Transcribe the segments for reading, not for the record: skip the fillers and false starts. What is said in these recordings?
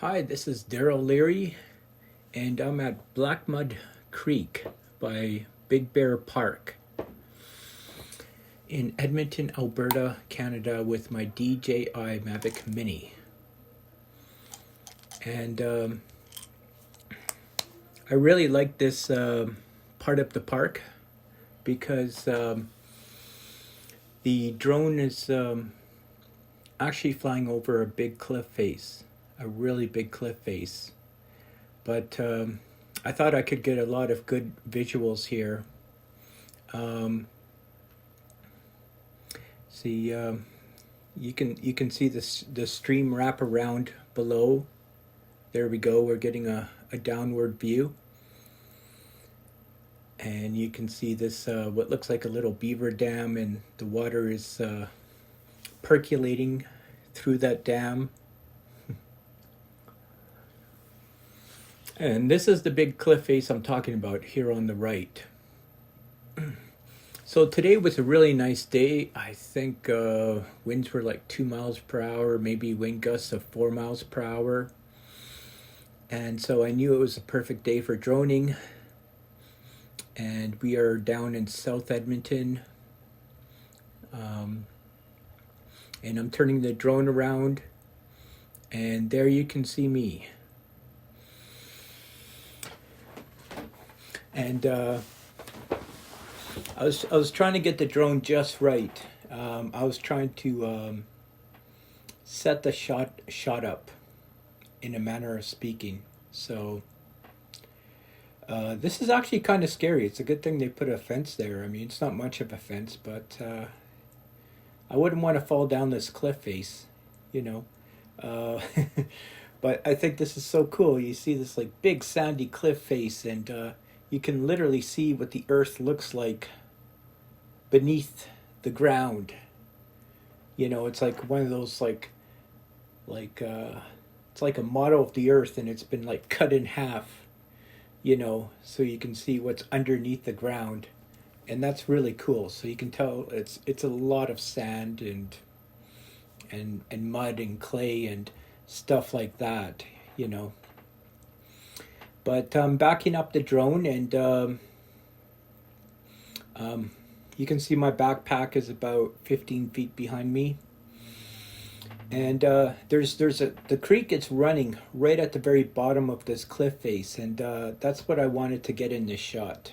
Hi, this is Daryl Leary, and I'm at Blackmud Creek by Big Bear Park in Edmonton, Alberta, Canada, with my DJI Mavic Mini. And I really like this part of the park because the drone is actually flying over a big cliff face, a really big cliff face. But I thought I could get a lot of good visuals here. See, you can see the stream wrap around below. There we go. We're getting a downward view, and you can see this what looks like a little beaver dam, and the water is percolating through that dam. And this is the big cliff face I'm talking about here on the right. So today was a really nice day. I think winds were like 2 miles per hour, maybe wind gusts of 4 miles per hour. And so I knew it was a perfect day for droning. And we are down in South Edmonton. And I'm turning the drone around, and there you can see me. And I was trying to get the drone just right. I was trying to set the shot up in a manner of speaking. So this is actually kind of scary. It's a good thing they put a fence there. I mean, it's not much of a fence, but I wouldn't want to fall down this cliff face, you know. But I think this is so cool. You see this like big sandy cliff face, and you can literally see what the earth looks like beneath the ground. You know, it's like one of those it's like a model of the earth, and it's been like cut in half, you know, so you can see what's underneath the ground. And that's really cool. So you can tell it's a lot of sand and mud and clay and stuff like that, you know. But I'm backing up the drone, and you can see my backpack is about 15 feet behind me. And the creek is running right at the very bottom of this cliff face, and that's what I wanted to get in this shot.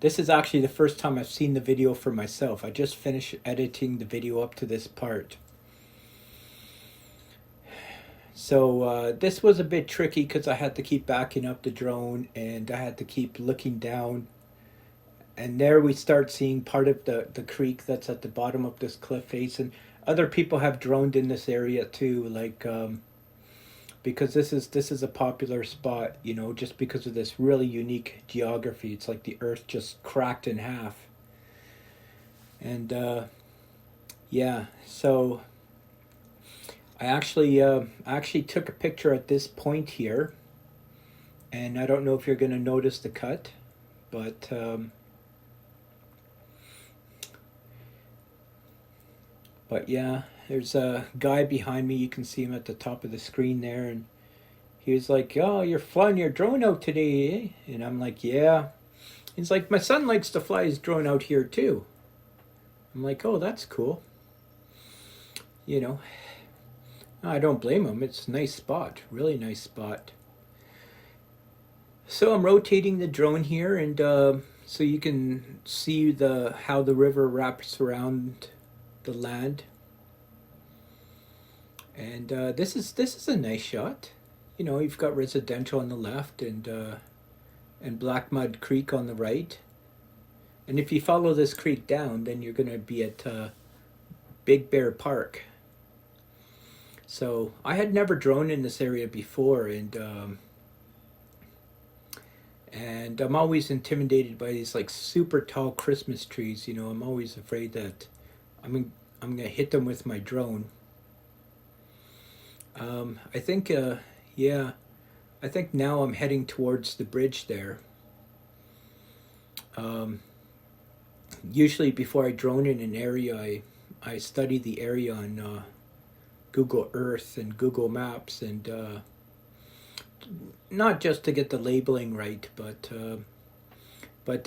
This is actually the first time I've seen the video for myself. I just finished editing the video up to this part. So this was a bit tricky because I had to keep backing up the drone, and I had to keep looking down. And there we start seeing part of the creek that's at the bottom of this cliff face. And other people have droned in this area too, like because this is a popular spot, you know, just because of this really unique geography. It's like the earth just cracked in half. And yeah, so I actually took a picture at this point here, and I don't know if you're going to notice the cut, but yeah, there's a guy behind me. You can see him at the top of the screen there, and he was like, "Oh, you're flying your drone out today, eh?" And I'm like, "Yeah." He's like, "My son likes to fly his drone out here too." I'm like, "Oh, that's cool." You know, I don't blame him. It's a nice spot, really nice spot. So I'm rotating the drone here, and so you can see how the river wraps around the land. And this is a nice shot. You know, you've got residential on the left, and Blackmud Creek on the right. And if you follow this creek down, then you're going to be at Big Bear Park. So I had never droned in this area before, and I'm always intimidated by these like super tall Christmas trees. You know, I'm always afraid that I'm gonna hit them with my drone. I think yeah, I think now I'm heading towards the bridge there. Usually before I drone in an area, I study the area on Google Earth and Google Maps, and not just to get the labeling right, but to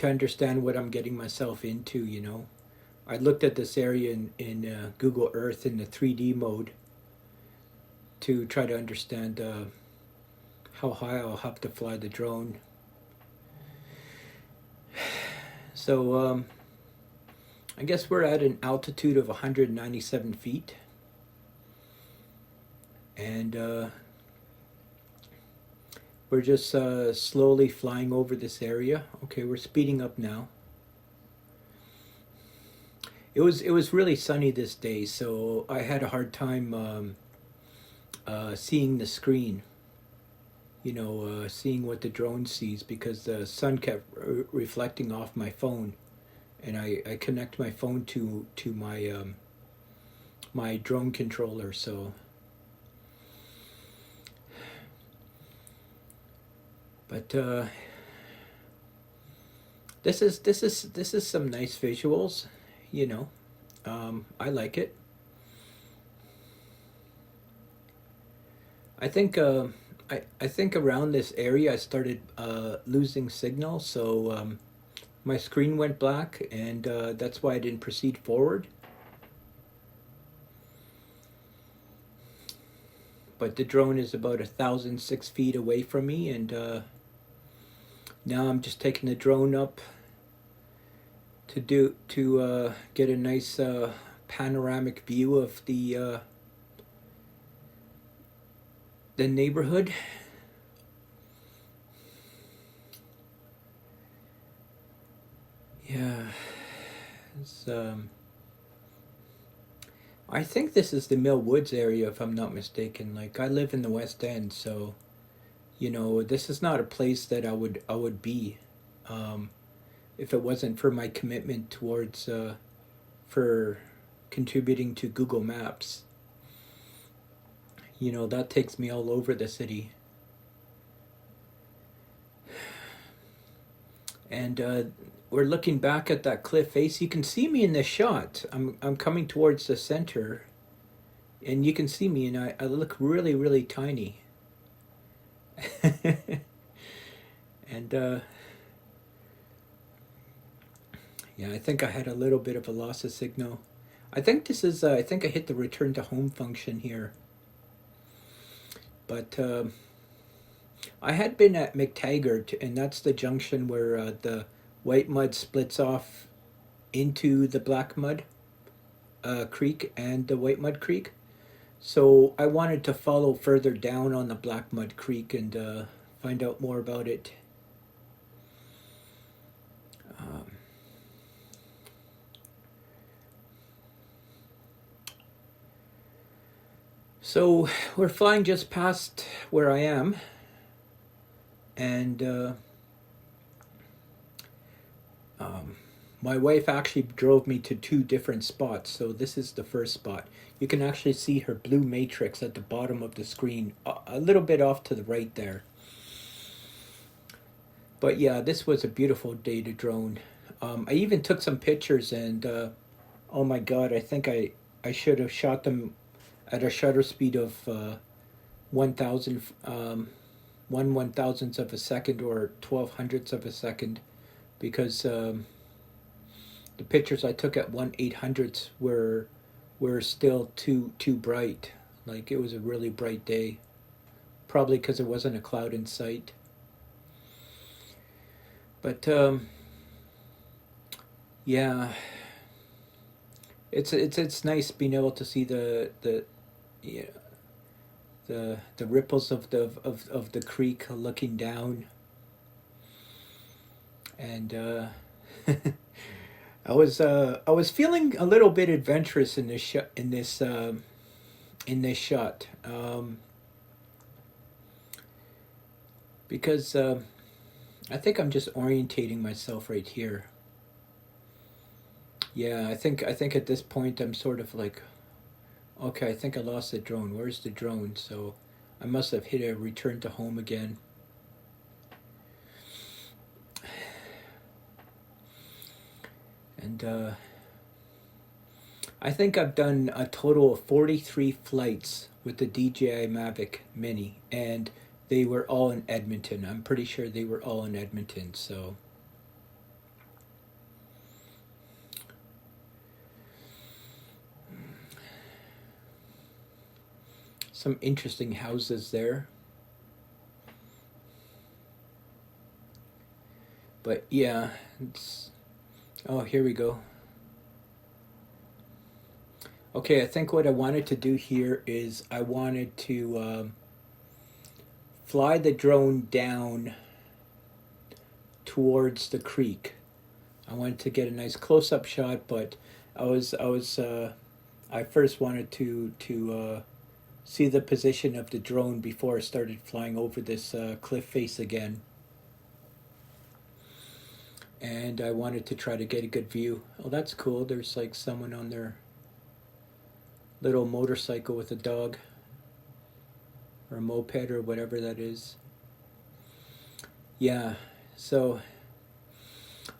understand what I'm getting myself into. You know, I looked at this area in Google Earth in the 3D mode to try to understand how high I'll have to fly the drone. So I guess we're at an altitude of 197 feet. And we're just slowly flying over this area. Okay, we're speeding up now. It was really sunny this day, so I had a hard time seeing the screen. You know, seeing what the drone sees, because the sun kept reflecting off my phone, and I connect my phone to my my drone controller. So, but this is some nice visuals. You know, I like it. I think I think around this area I started losing signal, so my screen went black, and that's why I didn't proceed forward. But the drone is about 1,006 feet away from me, and now I'm just taking the drone up to get a nice panoramic view of the neighborhood. Yeah, it's I think this is the Mill Woods area, if I'm not mistaken. Like, I live in the West End, so you know, this is not a place that I would be if it wasn't for my commitment towards for contributing to Google Maps. You know, that takes me all over the city. And we're looking back at that cliff face. You can see me in this shot. I'm coming towards the center, and you can see me, and I look really, really tiny. And yeah, I think I had a little bit of a loss of signal. I think this is, I think I hit the return to home function here. But I had been at McTaggart, and that's the junction where the Whitemud splits off into the Blackmud Creek and the Whitemud Creek. So I wanted to follow further down on the Blackmud Creek and find out more about it. So we're flying just past where I am, and my wife actually drove me to two different spots. So this is the first spot. You can actually see her blue matrix at the bottom of the screen, a little bit off to the right there. But yeah, this was a beautiful day to drone. I even took some pictures, and oh my god, I think I should have shot them at a shutter speed of 1,000, 1/1000th of a second, or 1200ths of a second, because the pictures I took at 1/800ths were still too bright. Like, it was a really bright day, probably because there wasn't a cloud in sight. But yeah, it's nice being able to see yeah, the ripples of the creek looking down, and I was feeling a little bit adventurous in this in this shot, because I think I'm just orientating myself right here. Yeah, I think at this point I'm sort of like, okay, I think I lost the drone. Where's the drone? So I must have hit a return to home again. And I think I've done a total of 43 flights with the DJI Mavic Mini, and they were all in Edmonton. I'm pretty sure they were all in Edmonton, so. Some interesting houses there. But yeah, it's. Oh, here we go. Okay, I think what I wanted to do here is I wanted to fly the drone down towards the creek. I wanted to get a nice close-up shot, but I first wanted to see the position of the drone before I started flying over this cliff face again. And I wanted to try to get a good view. Oh, that's cool. There's like someone on their little motorcycle with a dog or a moped or whatever that is. Yeah, so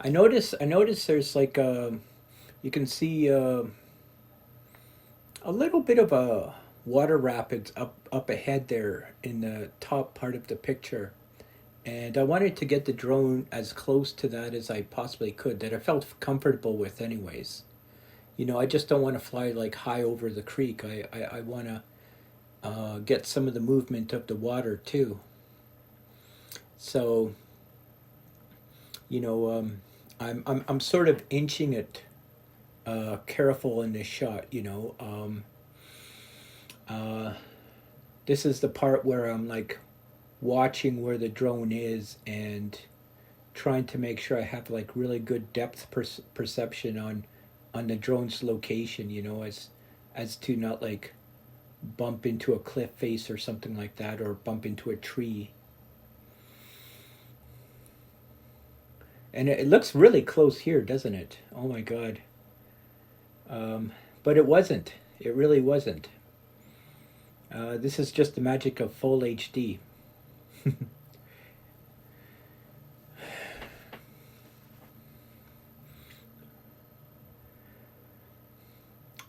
I notice there's like you can see a little bit of a water rapids up ahead there in the top part of the picture. And I wanted to get the drone as close to that as I possibly could, that I felt comfortable with anyways. You know, I just don't want to fly like high over the creek. I want to get some of the movement of the water too. So, you know, I'm sort of inching it careful in this shot, you know. Uh, this is the part where I'm like watching where the drone is and trying to make sure I have like really good depth perception on the drone's location, you know, as to not like bump into a cliff face or something like that, or bump into a tree. And it looks really close here, doesn't it? Oh my god. But it wasn't. It really wasn't. This is just the magic of full HD.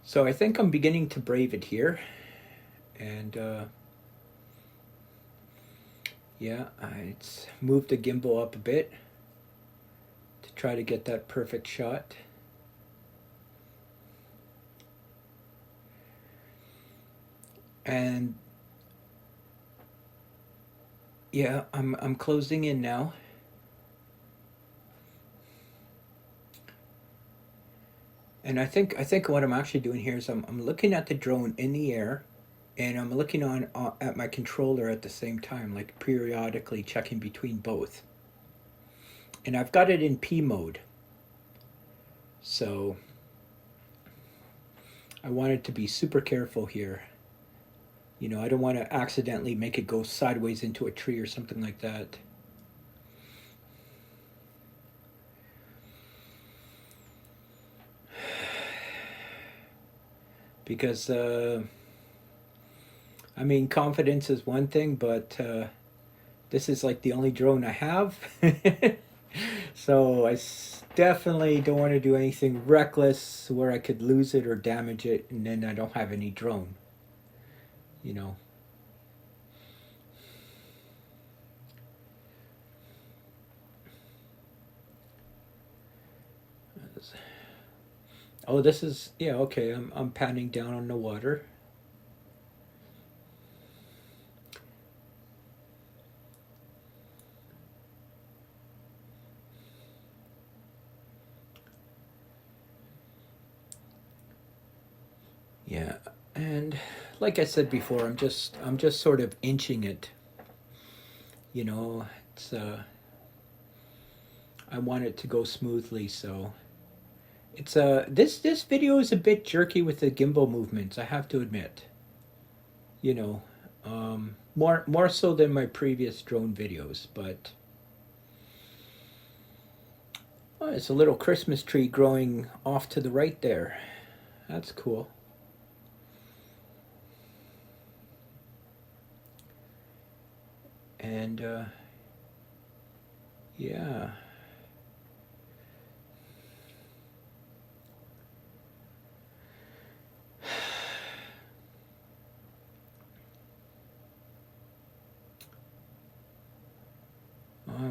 So I think I'm beginning to brave it here. And yeah, I moved the gimbal up a bit to try to get that perfect shot. And yeah, I'm closing in now. And I think what I'm actually doing here is I'm looking at the drone in the air, and I'm looking on at my controller at the same time, like periodically checking between both. And I've got it in P mode, so I wanted to be super careful here. You know, I don't want to accidentally make it go sideways into a tree or something like that. Because I mean, confidence is one thing, but this is like the only drone I have. So I definitely don't want to do anything reckless where I could lose it or damage it, and then I don't have any drone. You know. Oh, this is, yeah, okay. I'm panning down on the water. Yeah, and like I said before, I'm just sort of inching it. You know, it's I want it to go smoothly, so it's this video is a bit jerky with the gimbal movements, I have to admit. You know, more so than my previous drone videos, but oh, it's a little Christmas tree growing off to the right there. That's cool. And yeah.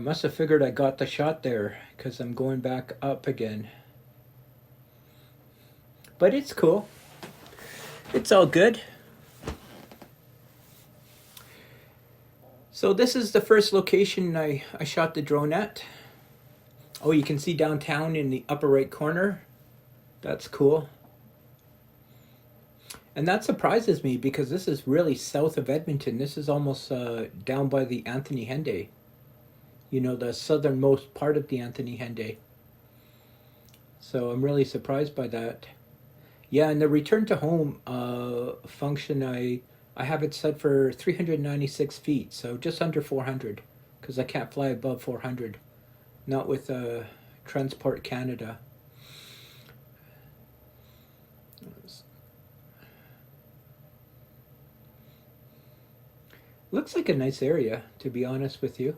must have figured I got the shot there because I'm going back up again. But it's cool. It's all good. So this is the first location I shot the drone at. Oh, you can see downtown in the upper right corner. That's cool. And that surprises me because this is really south of Edmonton. This is almost down by the Anthony Henday. You know, the southernmost part of the Anthony Henday. So I'm really surprised by that. Yeah, and the return to home function, I have it set for 396 feet, so just under 400, because I can't fly above 400, not with Transport Canada. Looks like a nice area, to be honest with you.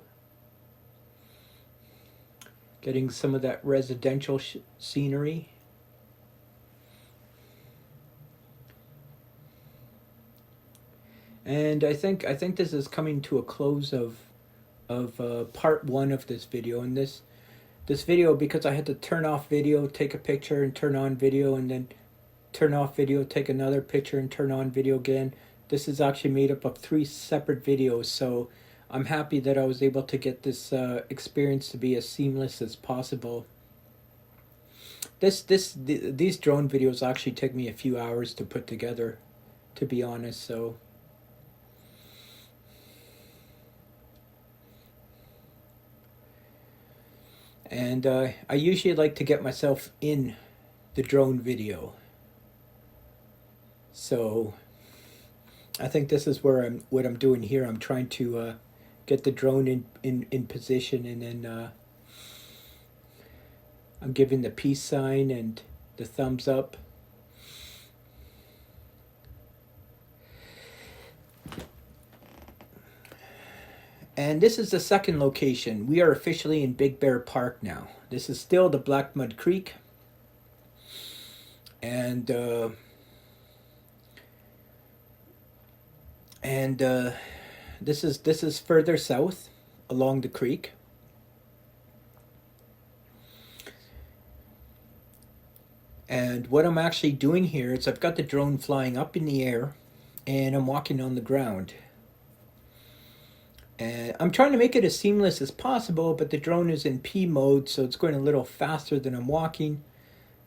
Getting some of that residential scenery. And I think this is coming to a close of part one of this video. And this video, because I had to turn off video, take a picture, and turn on video, and then turn off video, take another picture, and turn on video again. This is actually made up of 3 separate videos, so I'm happy that I was able to get this experience to be as seamless as possible. These drone videos actually take me a few hours to put together, to be honest. So and I usually like to get myself in the drone video. So I think this is where what I'm doing here. I'm trying to get the drone in position, and then I'm giving the peace sign and the thumbs up. And this is the second location. We are officially in Big Bear Park now. This is still the Blackmud Creek. And this is further south along the creek. And what I'm actually doing here is I've got the drone flying up in the air and I'm walking on the ground. And I'm trying to make it as seamless as possible, but the drone is in P mode, so it's going a little faster than I'm walking.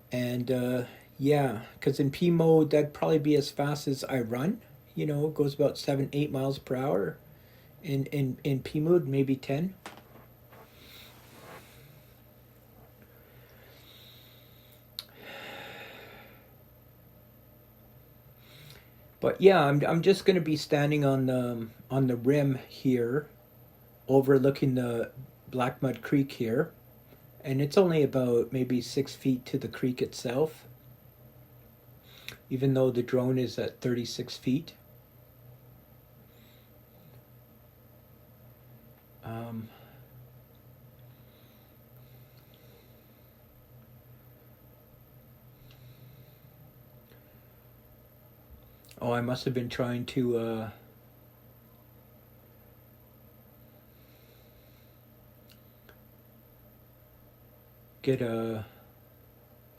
And yeah, because in P mode, that'd probably be as fast as I run. You know, it goes about 7-8 miles per hour. In P mode, maybe 10. But yeah, I'm just going to be standing on the rim here, overlooking the Blackmud Creek here, and it's only about maybe 6 feet to the creek itself, even though the drone is at 36 feet. Oh, I must have been trying to get a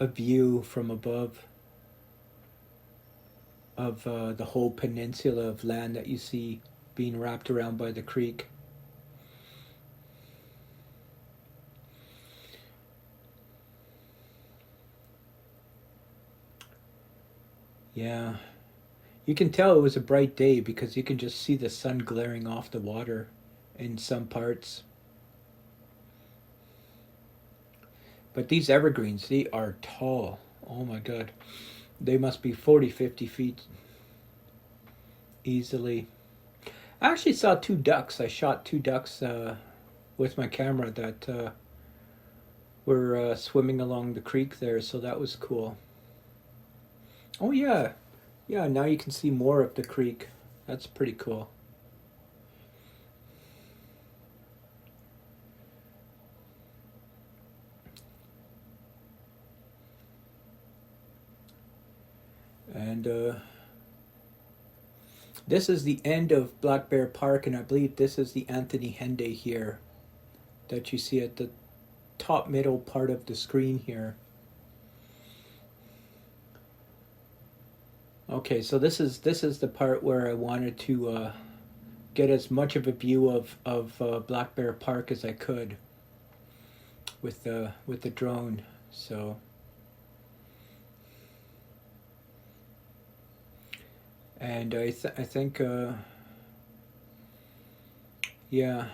view from above of the whole peninsula of land that you see being wrapped around by the creek. Yeah. You can tell it was a bright day because you can just see the sun glaring off the water in some parts. But these evergreens, they are tall. Oh my God. They must be 40, 50 feet easily. I actually saw 2 ducks. I shot 2 ducks with my camera that were swimming along the creek there, so that was cool. Oh yeah. Yeah, now you can see more of the creek. That's pretty cool. And this is the end of Black Bear Park, and I believe this is the Anthony Henday here. that you see at the top middle part of the screen here. Okay, so this is the part where I wanted to get as much of a view of Black Bear Park as I could with the drone. So, and I think yeah,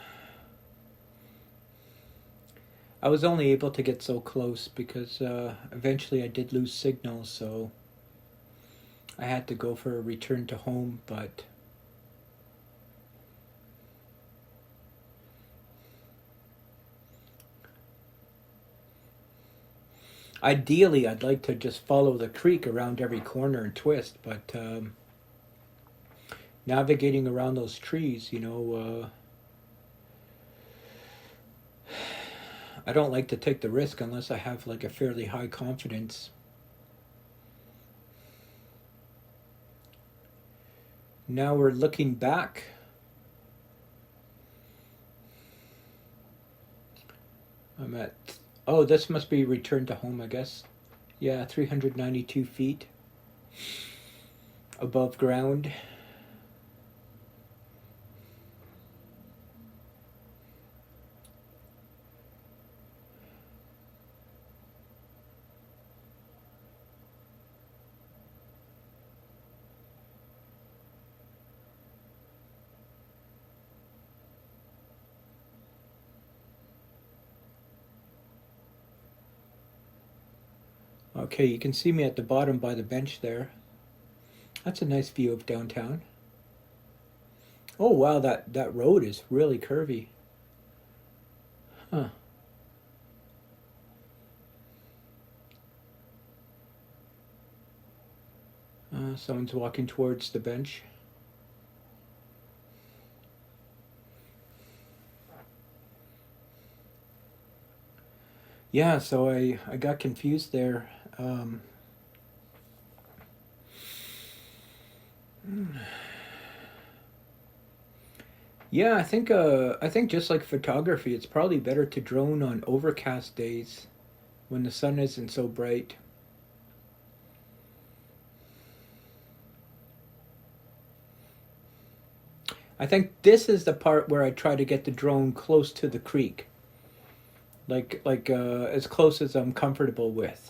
I was only able to get so close because eventually I did lose signal, so I had to go for a return to home. But ideally, I'd like to just follow the creek around every corner and twist, but navigating around those trees, I don't like to take the risk unless I have like a fairly high confidence. Now we're looking back. I'm at, oh, this must be return to home, I guess. Yeah, 392 feet above ground. Okay, you can see me at the bottom by the bench there. That's a nice view of downtown. Oh wow, that road is really curvy. Huh. Someone's walking towards the bench. Yeah, so I got confused there. Yeah, I think just like photography, it's probably better to drone on overcast days when the sun isn't so bright. I think this is the part where I try to get the drone close to the creek, like as close as I'm comfortable with.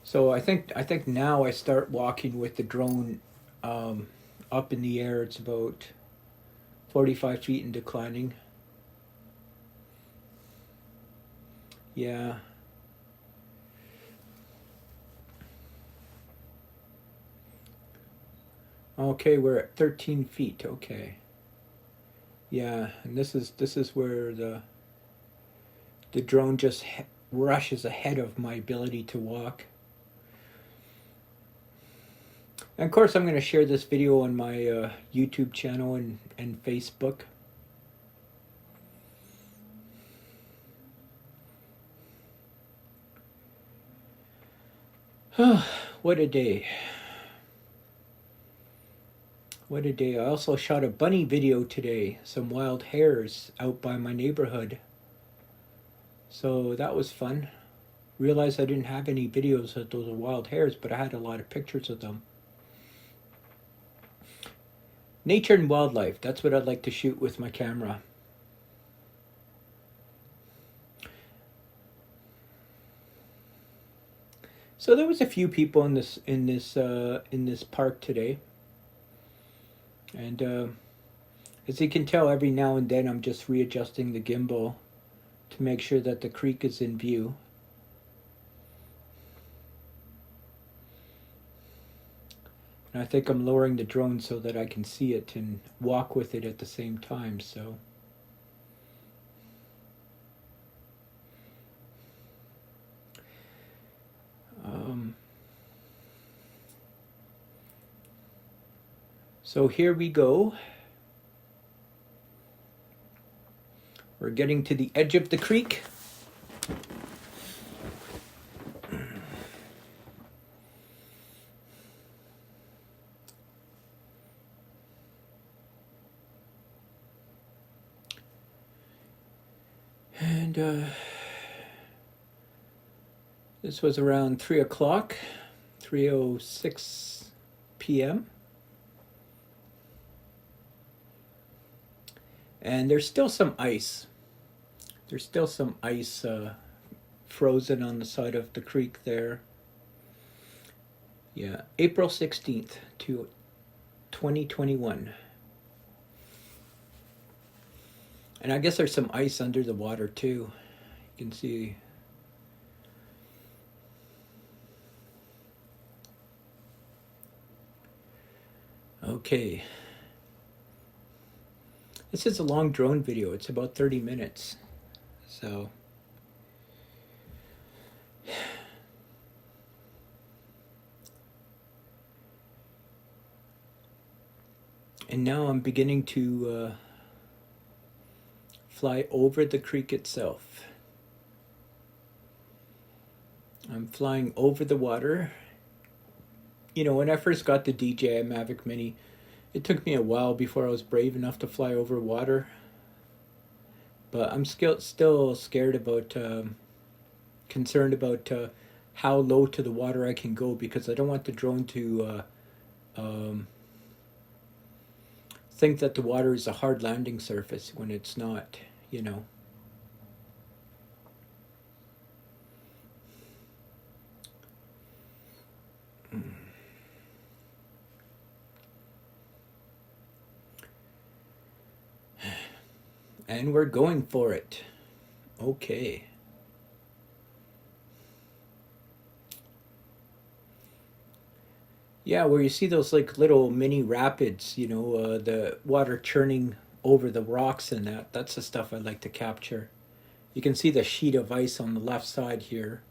So I think now I start walking with the drone um, up in the air. It's about 45 feet and declining. Yeah. Okay, we're at 13 feet. Okay. Yeah, and this is where the drone just rushes ahead of my ability to walk. And of course, I'm going to share this video on my YouTube channel and Facebook. What a day. What a day. I also shot a bunny video today. Some wild hares out by my neighborhood. So that was fun. Realized I didn't have any videos of those wild hares, but I had a lot of pictures of them. Nature and wildlife, that's what I'd like to shoot with my camera. So there was a few people in this park today, and as you can tell, every now and then I'm just readjusting the gimbal to make sure that the creek is in view. And I think I'm lowering the drone so that I can see it and walk with it at the same time. So here we go. We're getting to the edge of the creek. And this was around 3 o'clock, 3:06 p.m. And there's still some ice. There's still some ice frozen on the side of the creek there. Yeah, April 16th to 2021. And I guess there's some ice under the water too. You can see. Okay. This is a long drone video. It's about 30 minutes. So. And now I'm beginning to fly over the creek itself. I'm flying over the water. You know, when I first got the DJI Mavic Mini, it took me a while before I was brave enough to fly over water. But I'm still scared about, concerned about how low to the water I can go, because I don't want the drone to think that the water is a hard landing surface when it's not, you know. And we're going for it. Okay. Yeah, where you see those like little mini rapids, you know, the water churning over the rocks and that's the stuff I like to capture. You can see the sheet of ice on the left side here.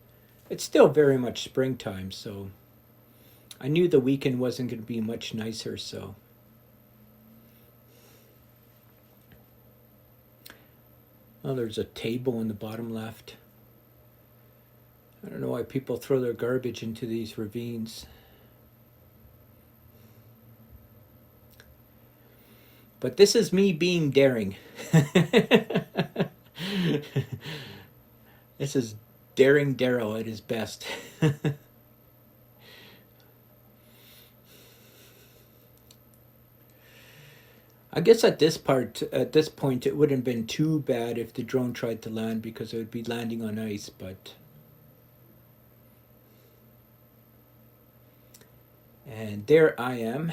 It's still very much springtime, so I knew the weekend wasn't going to be much nicer, so. Oh, there's a table in the bottom left. I don't know why people throw their garbage into these ravines. But this is me being daring. This is daring Daryl at his best. I guess at this point, it wouldn't have been too bad if the drone tried to land, because it would be landing on ice, but. And there I am.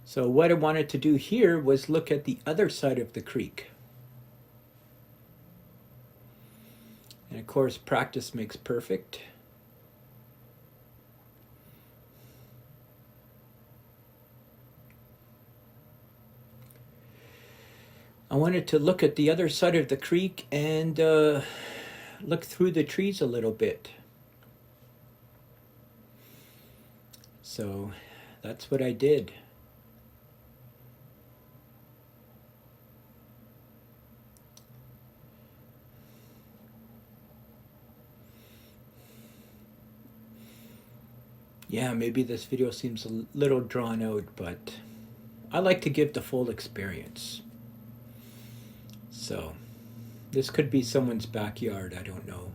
So what I wanted to do here was look at the other side of the creek. And of course, practice makes perfect. I wanted to look at the other side of the creek and look through the trees a little bit. So that's what I did. Yeah, maybe this video seems a little drawn out, but I like to give the full experience. So, this could be someone's backyard, I don't know.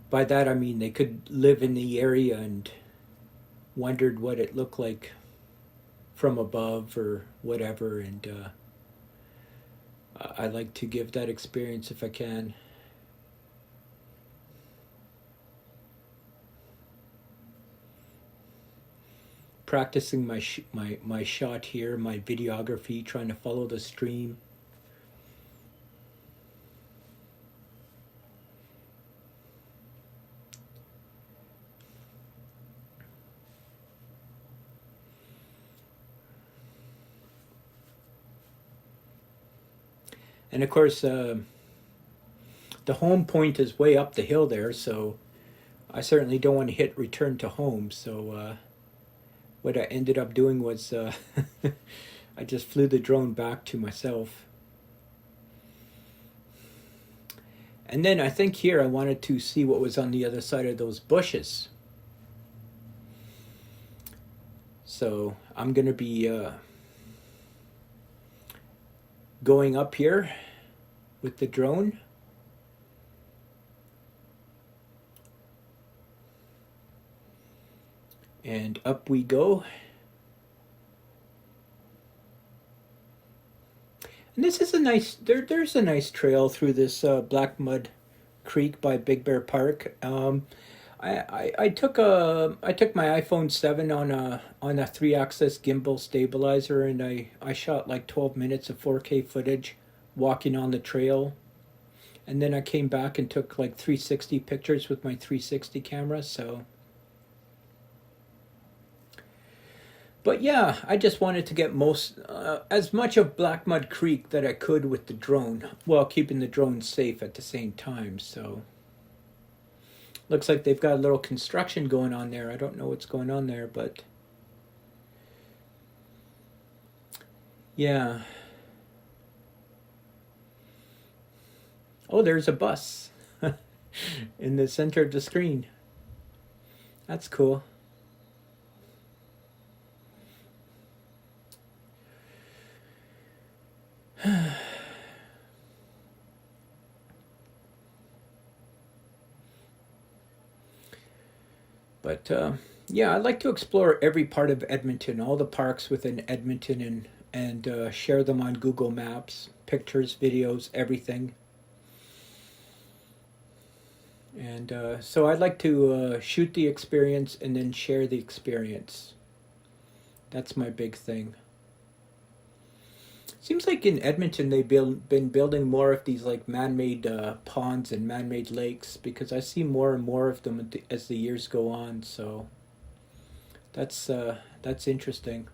By that I mean they could live in the area and wondered what it looked like from above or whatever, and I like to give that experience if I can. Practicing my shot here, my videography, trying to follow the stream. And of course, the home point is way up the hill there, so I certainly don't want to hit return to home, so what I ended up doing was I just flew the drone back to myself. And then I think here I wanted to see what was on the other side of those bushes. So I'm going to be going up here with the drone. And up we go. And this is a nice, there's a nice trail through this Blackmud Creek by Big Bear Park. I took my iPhone 7 on a 3-axis gimbal stabilizer, and I shot like 12 minutes of 4K footage walking on the trail. And then I came back and took like 360 pictures with my 360 camera, so. But yeah, I just wanted to get as much of Blackmud Creek that I could with the drone, while keeping the drone safe at the same time. So looks like they've got a little construction going on there. I don't know what's going on there, but yeah. Oh, there's a bus in the center of the screen. That's cool. But yeah, I'd like to explore every part of Edmonton, all the parks within Edmonton, and share them on Google Maps, pictures, videos, everything. And so I'd like to shoot the experience and then share the experience. That's my big thing. Seems like in Edmonton they've been building more of these like man-made ponds and man-made lakes, because I see more and more of them as the years go on. So that's interesting.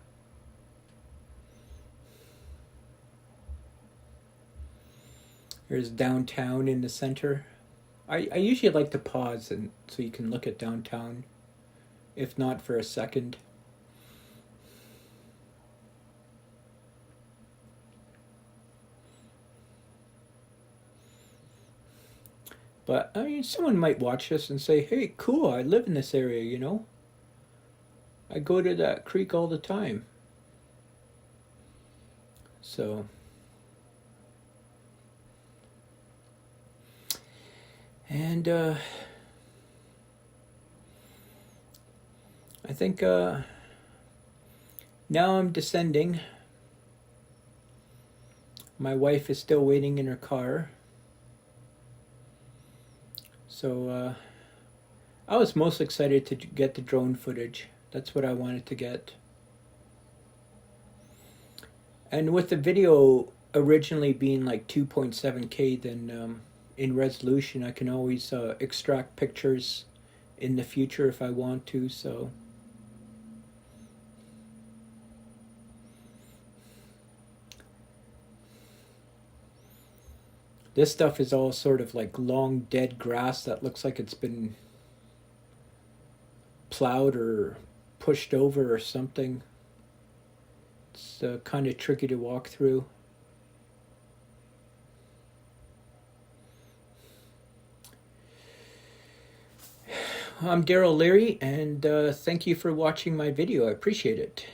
Here's downtown in the center. I usually like to pause and so you can look at downtown, if not for a second. But I mean, someone might watch this and say, "Hey, cool! I live in this area. You know, I go to that creek all the time." So, and I think now I'm descending. My wife is still waiting in her car. So I was most excited to get the drone footage. That's what I wanted to get. And with the video originally being like 2.7K, then in resolution, I can always extract pictures in the future if I want to. So this stuff is all sort of like long dead grass that looks like it's been plowed or pushed over or something. It's kind of tricky to walk through. I'm Daryl Leary, and thank you for watching my video. I appreciate it.